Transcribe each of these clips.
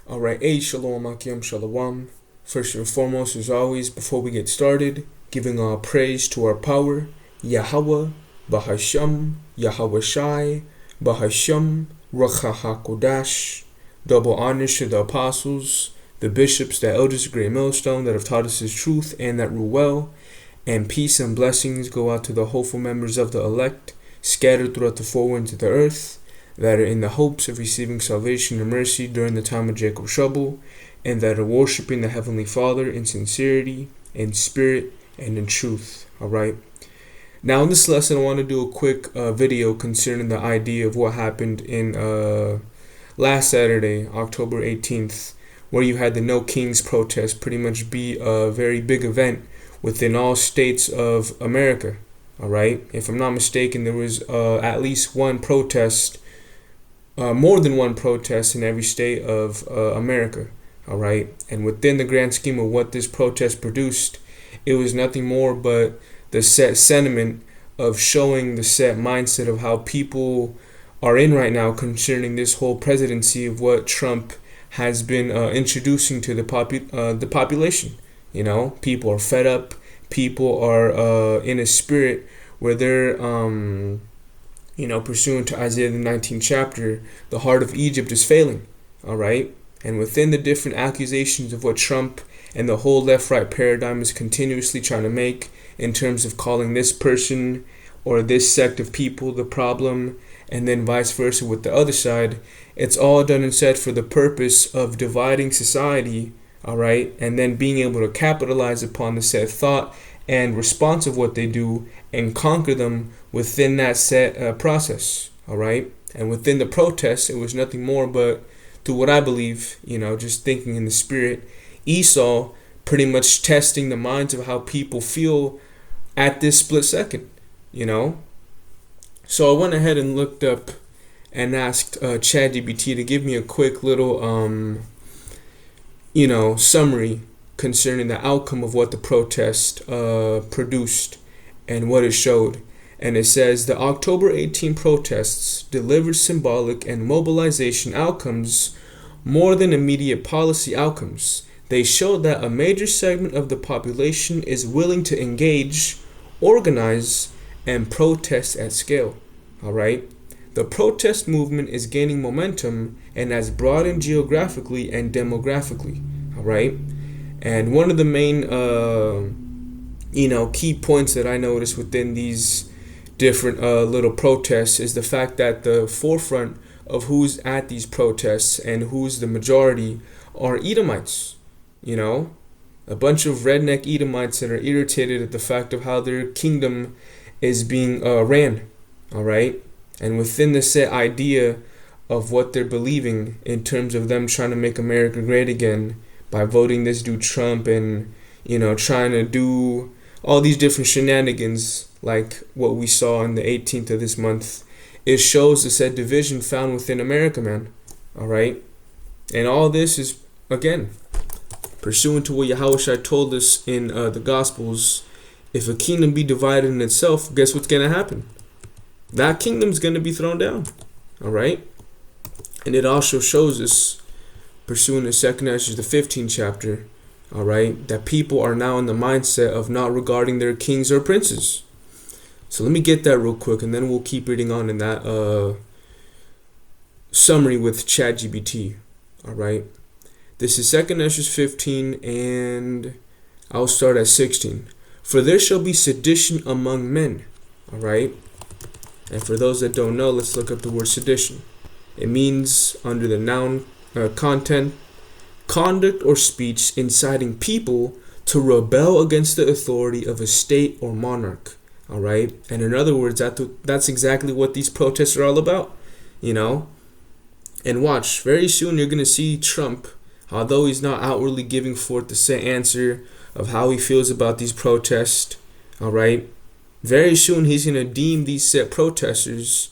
Alright, hey, shalom, akim, shalom. First and foremost, as always, before we get started, giving all praise to our power, Yahweh, Bahasham, Yahweh Shai, Bahasham, Ruach HaKodash. Double honors to the apostles, the bishops, the elders of Great Millstone that have taught us His truth and that rule well. And peace and blessings go out to the hopeful members of the elect, scattered throughout the four winds of the earth, that are in the hopes of receiving salvation and mercy during the time of Jacob's trouble, and that are worshiping the Heavenly Father in sincerity, in spirit, and in truth. Alright? Now in this lesson I want to do a quick video concerning the idea of what happened in last Saturday, October 18th, where you had the No Kings protest pretty much be a very big event within all states of America. Alright? If I'm not mistaken, there was at least one protest, more than one protest in every state of America. Alright? And within the grand scheme of what this protest produced, it was nothing more but the set sentiment of showing the set mindset of how people are in right now concerning this whole presidency of what Trump has been introducing to the population. You know, people are fed up. People are in a spirit where they're pursuant to Isaiah the 19th chapter, the heart of Egypt is failing. Alright? And within the different accusations of what Trump and the whole left-right paradigm is continuously trying to make in terms of calling this person or this sect of people the problem, and then vice versa with the other side, it's all done and said for the purpose of dividing society, alright, and then being able to capitalize upon the said thought and response of what they do and conquer them within that set process. Alright? And within the protest, it was nothing more but, to what I believe, just thinking in the spirit, Esau pretty much testing the minds of how people feel at this split second. So I went ahead and looked up and asked ChatGPT to give me a quick little summary concerning the outcome of what the protest produced and what it showed. And it says the October 18 protests delivered symbolic and mobilization outcomes more than immediate policy outcomes. They showed that a major segment of the population is willing to engage, organize, and protest at scale. Alright? The protest movement is gaining momentum and has broadened geographically and demographically. Alright? And one of the main key points that I noticed within these different little protests is the fact that the forefront of who's at these protests and who's the majority are Edomites. A bunch of redneck Edomites that are irritated at the fact of how their kingdom is being ran. Alright? And within the set idea of what they're believing in terms of them trying to make America great again by voting this dude Trump and, trying to do all these different shenanigans like what we saw on the 18th of this month, it shows the said division found within America, man. Alright? And all this is, again, pursuant to what Yahushua told us in the Gospels. If a kingdom be divided in itself, guess what's going to happen? That kingdom's going to be thrown down. Alright? And it also shows us, pursuant to 2 Ezra, the 15th chapter, alright, that people are now in the mindset of not regarding their kings or princes. So let me get that real quick, and then we'll keep reading on in that summary with ChatGPT. Alright? This is 2 Ezra 15, and I'll start at 16. For there shall be sedition among men. Alright? And for those that don't know, let's look up the word sedition. It means, under the noun content, conduct or speech inciting people to rebel against the authority of a state or monarch. Alright? And in other words, that's exactly what these protests are all about. And watch, very soon you're going to see Trump, although he's not outwardly giving forth the set answer of how he feels about these protests. Alright? Very soon he's going to deem these set protesters,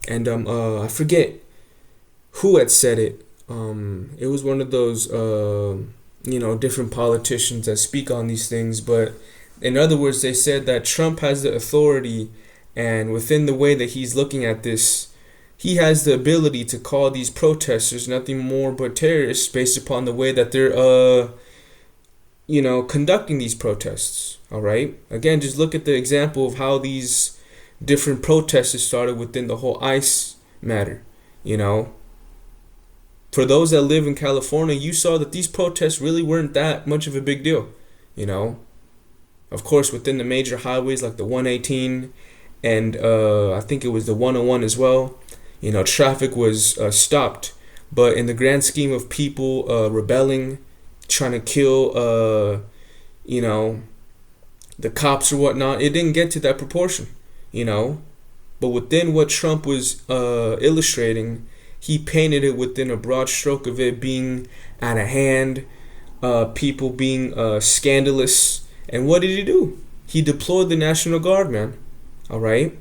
and I forget who had said it. It was one of those different politicians that speak on these things, but in other words, they said that Trump has the authority, and within the way that he's looking at this, he has the ability to call these protesters nothing more but terrorists based upon the way that they're conducting these protests. All right, again, just look at the example of how these different protests started within the whole ICE matter. For those that live in California, you saw that these protests really weren't that much of a big deal. Of course, within the major highways like the 118 and I think it was the 101 as well, traffic was stopped. But in the grand scheme of people rebelling, trying to kill, the cops or whatnot, it didn't get to that proportion, But within what Trump was illustrating, he painted it within a broad stroke of it being out of hand, people being scandalous. And what did he do? He deployed the National Guard, man. All right?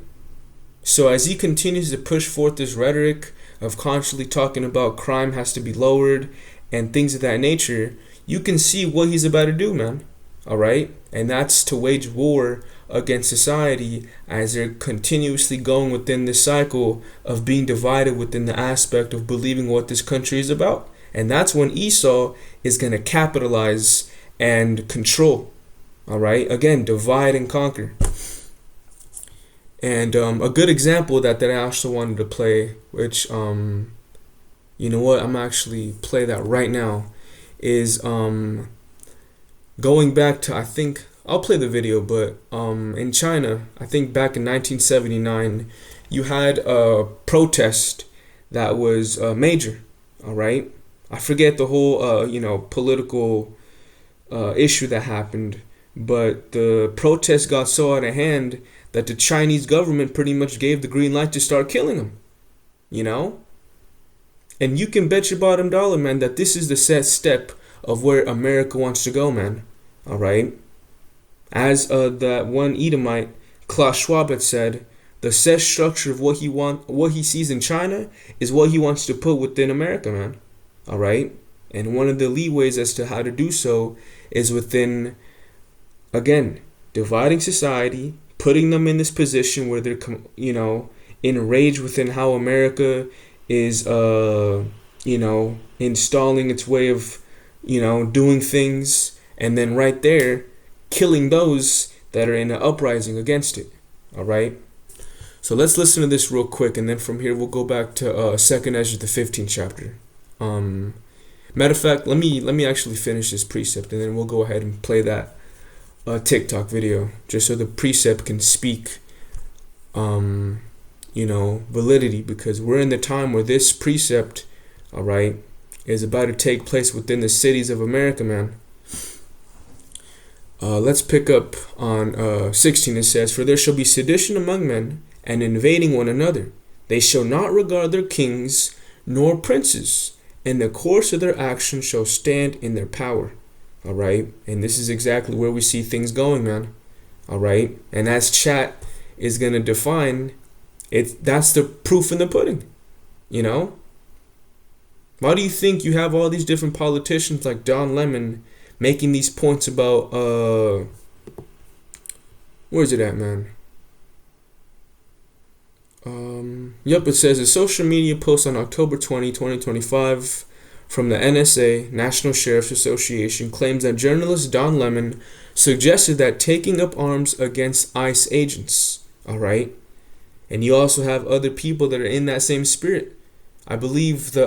So as he continues to push forth this rhetoric of constantly talking about crime has to be lowered and things of that nature, you can see what he's about to do, man. All right? And that's to wage war against society as they're continuously going within this cycle of being divided within the aspect of believing what this country is about. And that's when Esau is going to capitalize and control. All right? Again, divide and conquer. And a good example that I also wanted to play, which, you know what, I'm actually play that right now, is going back to, I think, I'll play the video, but in China, I think back in 1979, you had a protest that was major, all right? I forget the whole, political issue that happened, but the protest got so out of hand that the Chinese government pretty much gave the green light to start killing them, And you can bet your bottom dollar, man, that this is the set step of where America wants to go, man, all right? As that one Edomite, Klaus Schwab, had said, the set structure of what he sees in China is what he wants to put within America, man. All right? And one of the leeways as to how to do so is within, again, dividing society, putting them in this position where they're, enraged within how America is, installing its way of, doing things, and then right there, killing those that are in an uprising against it. All right. So let's listen to this real quick, and then from here we'll go back to 2nd Ezra, the 15th chapter. Matter of fact, let me actually finish this precept, and then we'll go ahead and play that TikTok video, just so the precept can speak, validity, because we're in the time where this precept, all right, is about to take place within the cities of America, man. Let's pick up on 16. It says, "For there shall be sedition among men, and invading one another. They shall not regard their kings nor princes, and the course of their actions shall stand in their power." All right? And this is exactly where we see things going, man. All right? And as chat is going to define, that's the proof in the pudding. Why do you think you have all these different politicians like Don Lemon making these points about, where's it at, man? It says a social media post on October 20, 2025 from the NSA, National Sheriff's Association, claims that journalist Don Lemon suggested that taking up arms against ICE agents, all right? And you also have other people that are in that same spirit. I believe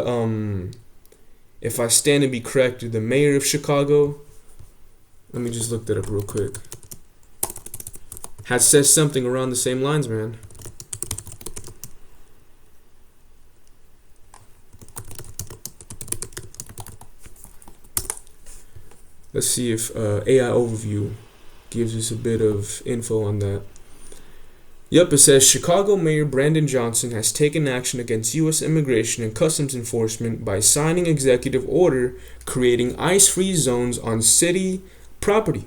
if I stand to be corrected, the mayor of Chicago, let me just look that up real quick, has said something around the same lines, man. Let's see if AI Overview gives us a bit of info on that. It says Chicago Mayor Brandon Johnson has taken action against U.S. Immigration and Customs Enforcement by signing executive order creating ICE-free zones on city property,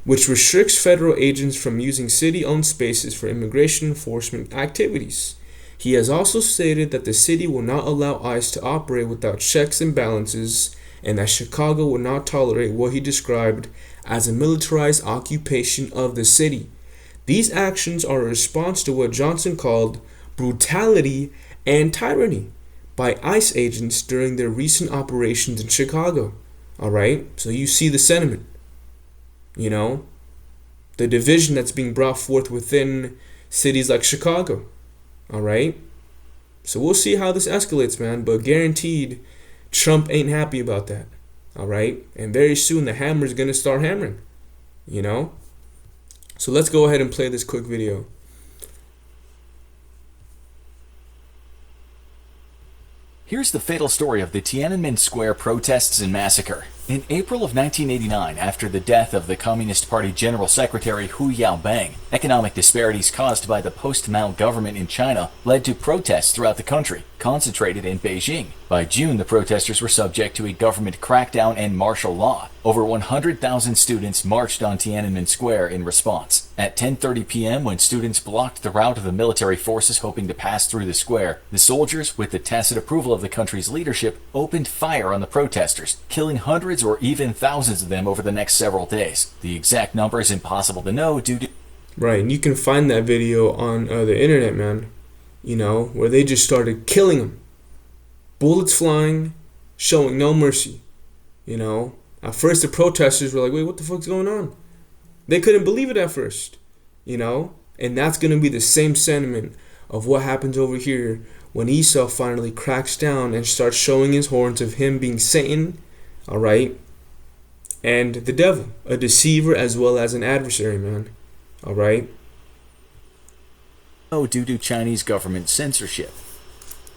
which restricts federal agents from using city-owned spaces for immigration enforcement activities. He has also stated that the city will not allow ICE to operate without checks and balances, and that Chicago will not tolerate what he described as a militarized occupation of the city. These actions are a response to what Johnson called brutality and tyranny by ICE agents during their recent operations in Chicago. Alright? So you see the sentiment. You know? The division that's being brought forth within cities like Chicago. Alright? So we'll see how this escalates, man. But guaranteed, Trump ain't happy about that. Alright? And very soon the hammer's gonna start hammering. You know? So let's go ahead and play this quick video. Here's the fatal story of the Tiananmen Square protests and massacre. In April of 1989, after the death of the Communist Party General Secretary Hu Yaobang, economic disparities caused by the post-Mao government in China led to protests throughout the country, concentrated in Beijing. By June, the protesters were subject to a government crackdown and martial law. Over 100,000 students marched on Tiananmen Square in response. At 10:30 p.m., when students blocked the route of the military forces hoping to pass through the square, the soldiers, with the tacit approval of the country's leadership, opened fire on the protesters, killing hundreds or even thousands of them over the next several days. The exact number is impossible to know due to... Right, and you can find that video on the internet, man. You know, where they just started killing them. Bullets flying, showing no mercy. You know, at first the protesters were like, wait, what the fuck's going on? They couldn't believe it at first, you know? And that's going to be the same sentiment of what happens over here when Esau finally cracks down and starts showing his horns of him being Satan, all right? And the devil, a deceiver as well as an adversary, man, all right? Due to Chinese government censorship.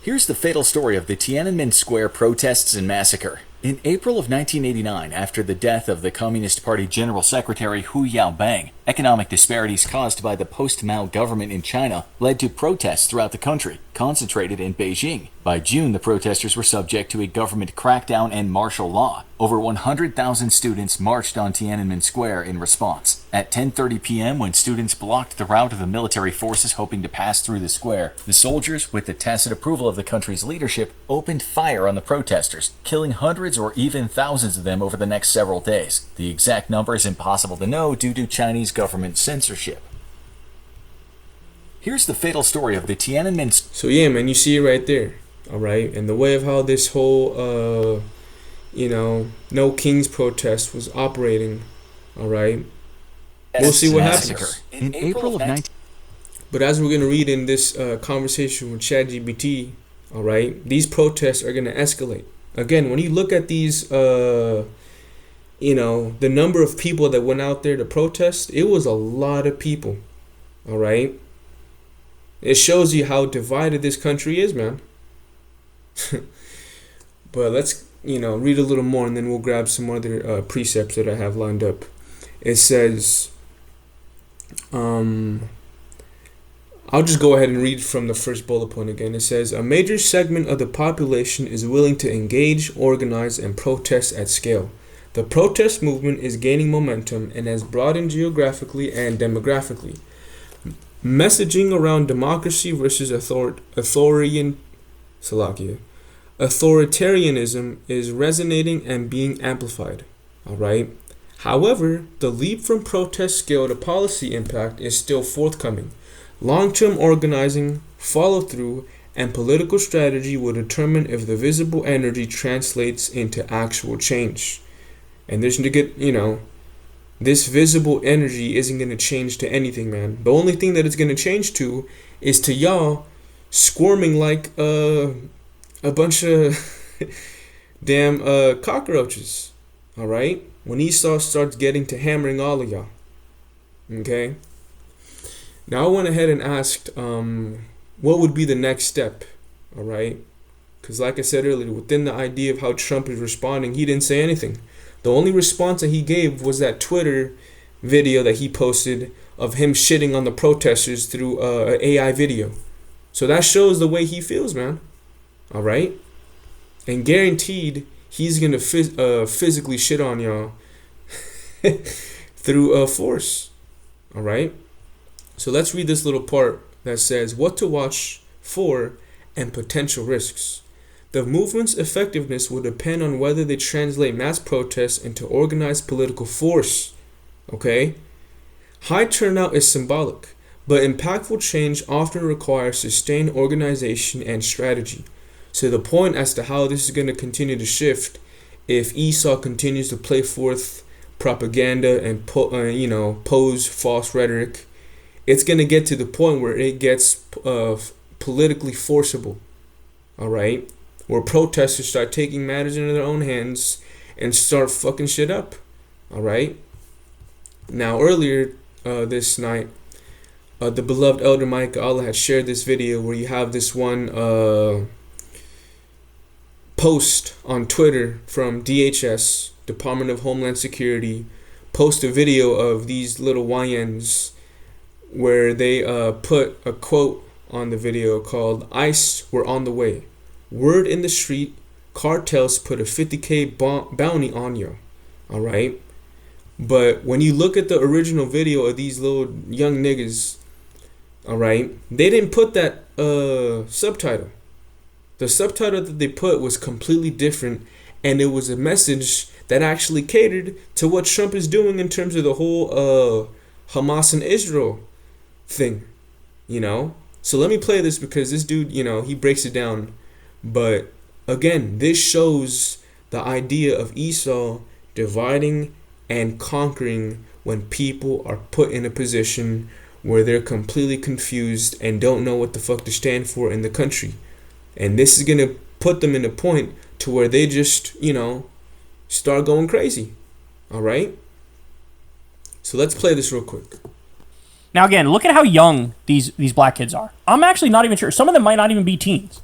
Here's the fatal story of the Tiananmen Square protests and massacre. In April of 1989, after the death of the Communist Party General Secretary Hu Yaobang, economic disparities caused by the post-Mao government in China led to protests throughout the country, concentrated in Beijing. By June, the protesters were subject to a government crackdown and martial law. Over 100,000 students marched on Tiananmen Square in response. At 10:30 p.m., when students blocked the route of the military forces hoping to pass through the square, the soldiers, with the tacit approval of the country's leadership, opened fire on the protesters, killing hundreds or even thousands of them over the next several days. The exact number is impossible to know due to Chinese government censorship. Here's the fatal story of the Tiananmen... So yeah, man, you see it right there, all right? And the way of how this whole, you know, No Kings protest was operating, all right? We'll see what happens. In April of 19... But as we're going to read in this conversation with ChatGPT, all right, these protests are going to escalate. Again, when you look at these, you know, the number of people that went out there to protest, it was a lot of people, all right? It shows you how divided this country is, man. But let's, you know, read a little more and then we'll grab some other precepts that I have lined up. It says, I'll just go ahead and read from the first bullet point again. It says, a major segment of the population is willing to engage, organize, and protest at scale. The protest movement is gaining momentum and has broadened geographically and demographically. Messaging around democracy versus authoritarianism is resonating and being amplified. All right. However, the leap from protest scale to policy impact is still forthcoming. Long-term organizing, follow-through, and political strategy will determine if the visible energy translates into actual change. And there's to get, you know, this visible energy isn't going to change to anything, man. The only thing that it's going to change to is to y'all squirming like a bunch of damn cockroaches. All right? When Esau starts getting to hammering all of y'all. Okay? Now I went ahead and asked what would be the next step, all right? Because like I said earlier, within the idea of how Trump is responding, he didn't say anything. The only response that he gave was that Twitter video that he posted of him shitting on the protesters through an AI video. So that shows the way he feels, man, all right? And guaranteed, he's going to physically shit on y'all through force, all right? So let's read this little part that says what to watch for and potential risks. The movement's effectiveness will depend on whether they translate mass protests into organized political force. Okay? High turnout is symbolic, but impactful change often requires sustained organization and strategy. So the point as to how this is going to continue to shift, if Esau continues to play forth propaganda and pose false rhetoric, it's going to get to the point where it gets politically forcible. All right, where protesters start taking matters into their own hands and start fucking shit up. All right. Now earlier this night, the beloved Elder Micah Allah had shared this video where you have this one post on Twitter from DHS, Department of Homeland Security, post a video of these little YNs where they put a quote on the video called "ICE, we're on the way. Word in the street, cartels put a 50K bounty on you." All right. But when you look at the original video of these little young niggas, all right, they didn't put that subtitle. The subtitle that they put was completely different, and it was a message that actually catered to what Trump is doing in terms of the whole Hamas and Israel thing, you know? So let me play this because this dude, you know, he breaks it down. But again, this shows the idea of Esau dividing and conquering when people are put in a position where they're completely confused and don't know what the fuck to stand for in the country. And this is going to put them in a point to where they just, you know, start going crazy. All right? So let's play this real quick. Now again, look at how young these black kids are. I'm actually not even sure. Some of them might not even be teens,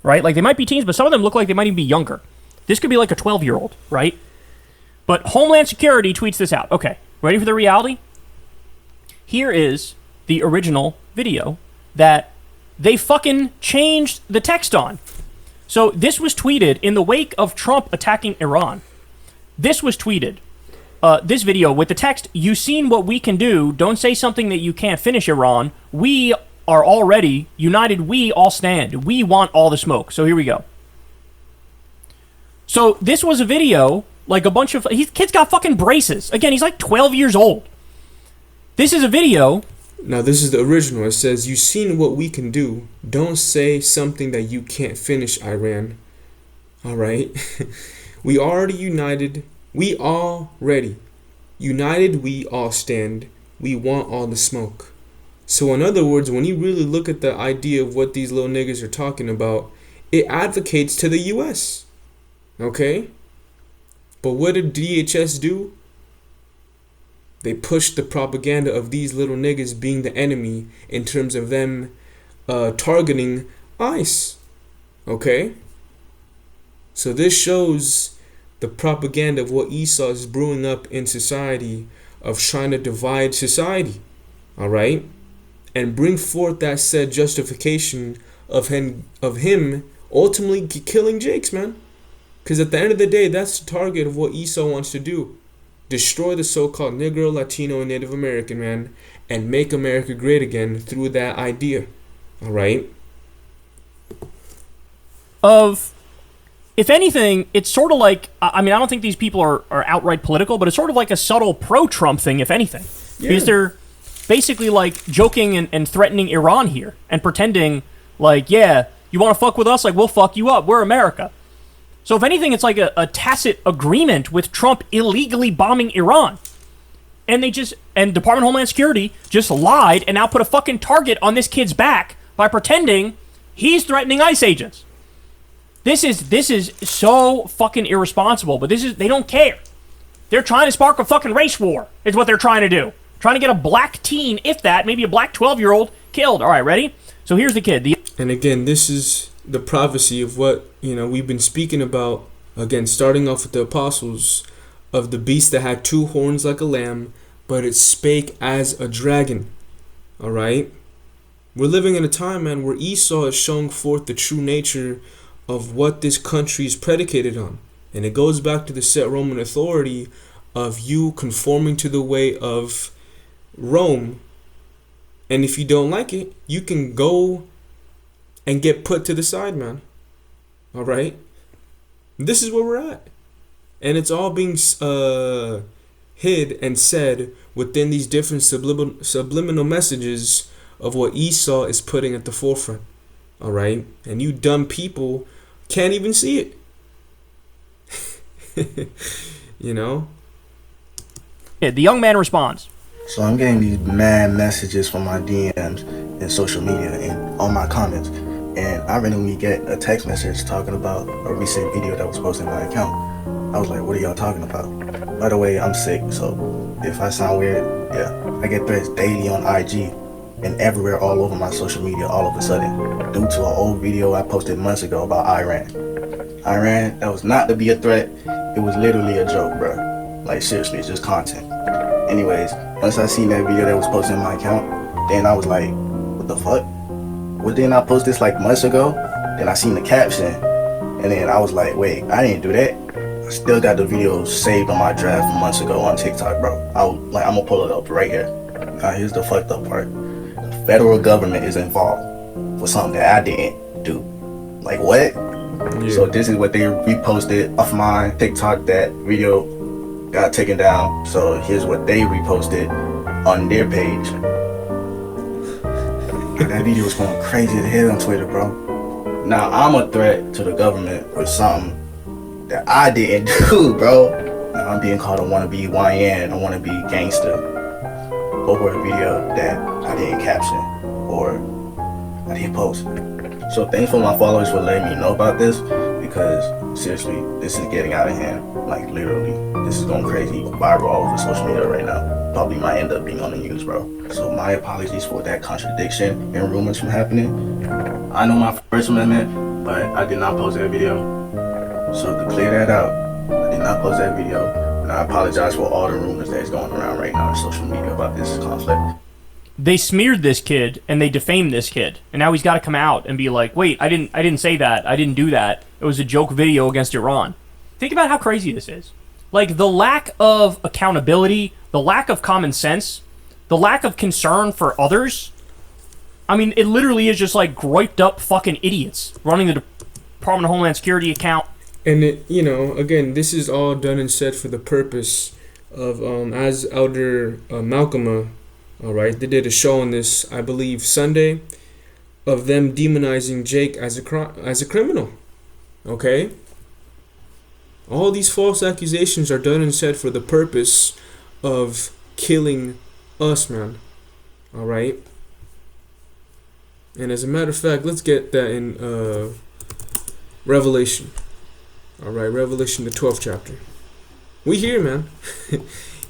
right? Like they might be teens, but some of them look like they might even be younger. This could be like a 12-year-old, right? But Homeland Security tweets this out. Okay, ready for the reality? Here is the original video that they fucking changed the text on. So this was tweeted in the wake of Trump attacking Iran. This was tweeted. This video with the text, "You seen what we can do. Don't say something that you can't finish, Iran. We are already united. We all stand. We want all the smoke." So here we go. So this was a video, like a bunch of... Kid's got fucking braces. Again, he's like 12 years old. This is a video... Now, this is the original. It says, "You seen what we can do. Don't say something that you can't finish, Iran." All right? We already united. We all ready. United, we all stand. We want all the smoke. So, in other words, when you really look at the idea of what these little niggas are talking about, it advocates to the U.S. Okay? But what did DHS do? They pushed the propaganda of these little niggas being the enemy in terms of them targeting ICE. Okay? So this shows the propaganda of what Esau is brewing up in society, of trying to divide society. Alright? And bring forth that said justification of him ultimately killing Jakes, man. Because at the end of the day, that's the target of what Esau wants to do. Destroy the so-called Negro, Latino, and Native American, man, and make America great again through that idea. All right? If anything, it's sort of like, I mean, I don't think these people are outright political, but it's sort of like a subtle pro-Trump thing, if anything. Yeah. Because they're basically like joking and threatening Iran here and pretending like, yeah, you want to fuck with us? Like, we'll fuck you up. We're America. So if anything, it's like a tacit agreement with Trump illegally bombing Iran. And Department of Homeland Security just lied and now put a fucking target on this kid's back by pretending he's threatening ICE agents. This is so fucking irresponsible, but they don't care. They're trying to spark a fucking race war, is what they're trying to do. Trying to get a black teen, if that, maybe a black 12-year-old, killed. All right, ready? So here's the kid. And again, this is the prophecy of what, we've been speaking about, again, starting off with the apostles, of the beast that had two horns like a lamb, but it spake as a dragon. All right? We're living in a time, man, where Esau is showing forth the true nature of what this country is predicated on. And it goes back to the set Roman authority of you conforming to the way of Rome. And if you don't like it, you can go and get put to the side, man. All right? This is where we're at. And it's all being hid and said within these different subliminal messages of what Esau is putting at the forefront. All right? And you dumb people can't even see it. You know? Yeah, the young man responds. So I'm getting these mad messages from my DMs and social media and on my comments. And I randomly get a text message talking about a recent video that was posted on my account. I was like, what are y'all talking about? By the way, I'm sick, so if I sound weird, yeah. I get threats daily on IG and everywhere all over my social media all of a sudden due to an old video I posted months ago about Iran. Iran, that was not to be a threat. It was literally a joke, bro. Like, seriously, it's just content. Anyways, once I seen that video that was posted on my account, then I was like, what the fuck? Well, didn't I post this like months ago? Then I seen the caption, and then I was like, wait, I didn't do that. I still got the video saved on my draft from months ago on TikTok, bro. I'm gonna pull it up right here. Now, here's the fucked up part. The federal government is involved for something that I didn't do. Like, what? Yeah. So this is what they reposted off my TikTok. That video got taken down. So here's what they reposted on their page. That video was going crazy to hit on Twitter, bro. Now I'm a threat to the government for something that I didn't do, bro. Now I'm being called a wannabe YN, a wannabe gangster over a video that I didn't caption or I didn't post. So thanks for my followers for letting me know about this, because seriously, this is getting out of hand. Like, literally, this is going crazy, viral all over social media right now. Probably might end up being on the news, bro. So my apologies for that contradiction and rumors from happening. I know my First Amendment, but I did not post that video. So to clear that out, I did not post that video, and I apologize for all the rumors that's going around right now on social media about this conflict. They smeared this kid and they defamed this kid, and now he's got to come out and be like, wait, I didn't say that, I didn't do that, it was a joke video against Iran. Think about how crazy this is. Like, the lack of accountability, the lack of common sense, the lack of concern for others. I mean, it literally is just like griped up fucking idiots running the Department of Homeland Security account. And it, you know, again, this is all done and said for the purpose of, as Elder Malcolm, all right, they did a show on this, I believe, Sunday, of them demonizing Jake as a criminal. Okay? All these false accusations are done and said for the purpose of killing us, man. All right? And as a matter of fact, let's get that in Revelation. All right, Revelation, the 12th chapter. We here, man.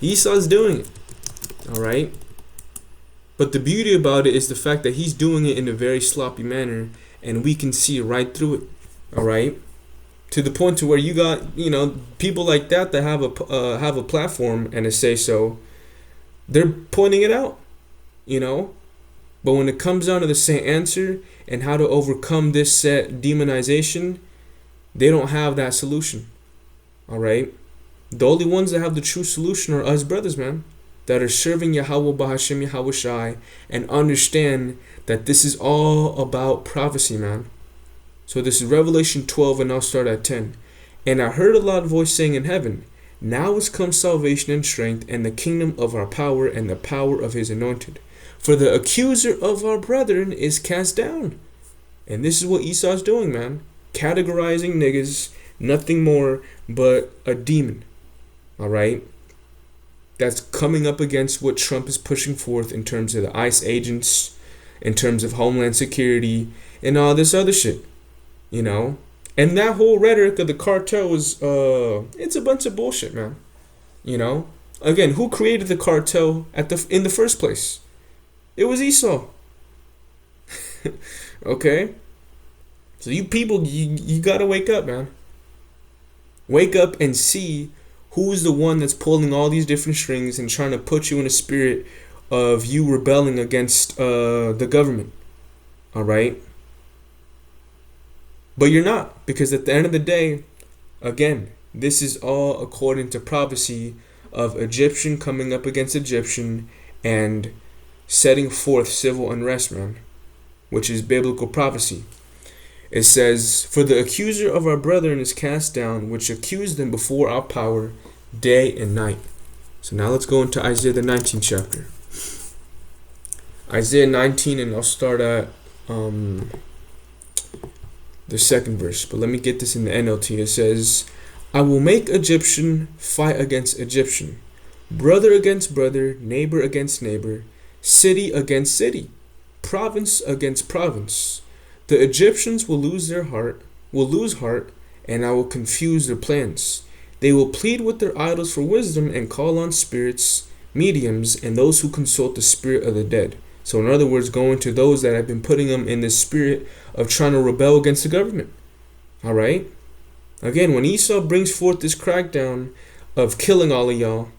Esau's doing it. All right? But the beauty about it is the fact that he's doing it in a very sloppy manner, and we can see right through it. All right? To the point to where you got, you know, people like that have a platform and a say so. They're pointing it out, you know. But when it comes down to the same answer and how to overcome this set demonization, they don't have that solution. All right. The only ones that have the true solution are us brothers, man, that are serving Yahweh Bahashem Yahweh Shai and understand that this is all about prophecy, man. So this is Revelation 12, and I'll start at 10. And I heard a loud voice saying in heaven, now is come salvation and strength, and the kingdom of our power, and the power of his anointed. For the accuser of our brethren is cast down. And this is what Esau's doing, man. Categorizing niggas, nothing more but a demon. Alright? That's coming up against what Trump is pushing forth in terms of the ICE agents, in terms of Homeland Security, and all this other shit. You know? And that whole rhetoric of the cartel is, it's a bunch of bullshit, man. You know? Again, who created the cartel in the first place? It was Esau. Okay? So you people, you gotta wake up, man. Wake up and see who's the one that's pulling all these different strings and trying to put you in a spirit of you rebelling against the government. Alright? But you're not, because at the end of the day, again, this is all according to prophecy of Egyptian coming up against Egyptian and setting forth civil unrest, man, which is biblical prophecy. It says, for the accuser of our brethren is cast down, which accused them before our power day and night. So now let's go into Isaiah the 19th chapter. Isaiah 19, and I'll start at the second verse. But let me get this in the NLT. It says, I will make Egyptian fight against Egyptian, brother against brother, neighbor against neighbor, city against city, province against province. The Egyptians will lose heart, and I will confuse their plans. They will plead with their idols for wisdom and call on spirits, mediums, and those who consult the spirit of the dead. So in other words, going to those that have been putting them in the spirit of trying to rebel against the government. All right? Again, when Esau brings forth this crackdown of killing all of y'all,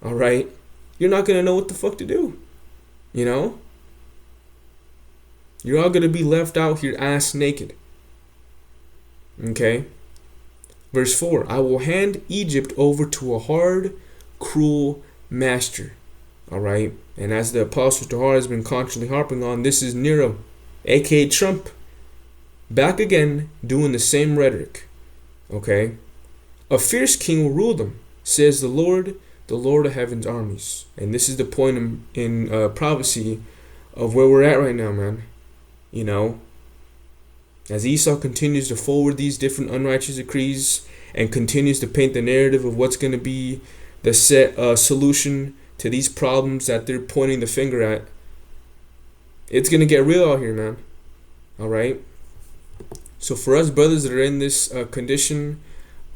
all right, you're not going to know what the fuck to do. You know? You're all going to be left out here ass naked. Okay? Verse 4, I will hand Egypt over to a hard, cruel master. Alright? And as the Apostle Tahar has been constantly harping on, this is Nero, aka Trump, back again doing the same rhetoric. Okay? A fierce king will rule them, says the Lord of heaven's armies. And this is the point in prophecy of where we're at right now, man. You know? As Esau continues to forward these different unrighteous decrees and continues to paint the narrative of what's going to be the set solution to these problems that they're pointing the finger at, it's going to get real out here, man. All right? So for us brothers that are in this condition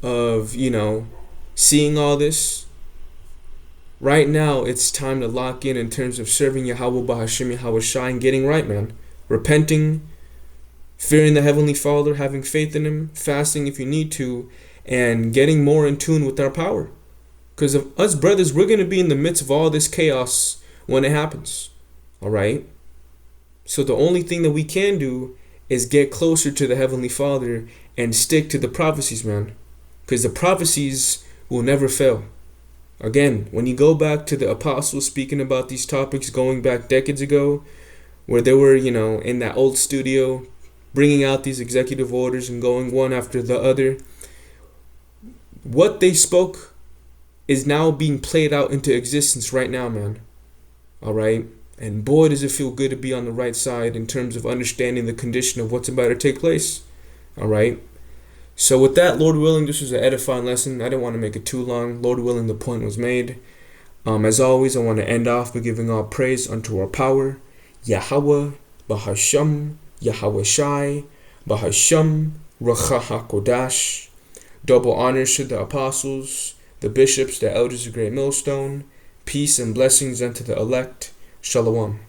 of, you know, seeing all this, right now it's time to lock in terms of serving Yahweh Bahashim Yahweh Shai and getting right, man. Repenting, fearing the Heavenly Father, having faith in Him, fasting if you need to, and getting more in tune with our power. Because of us brothers, we're going to be in the midst of all this chaos when it happens. Alright? So the only thing that we can do is get closer to the Heavenly Father and stick to the prophecies, man. Because the prophecies will never fail. Again, when you go back to the apostles speaking about these topics going back decades ago, where they were, you know, in that old studio, bringing out these executive orders and going one after the other, what they spoke is now being played out into existence right now, man. Alright? And boy, does it feel good to be on the right side in terms of understanding the condition of what's about to take place. Alright? So with that, Lord willing, this was an edifying lesson. I didn't want to make it too long. Lord willing, the point was made. As always, I want to end off by giving all praise unto our power, Yahweh, Bahasham, Yahweh Shai, Bahasham, Racha HaKodash. Double honors to the apostles, the bishops, the elders of Great Millstone. Peace and blessings unto the elect. Shalom.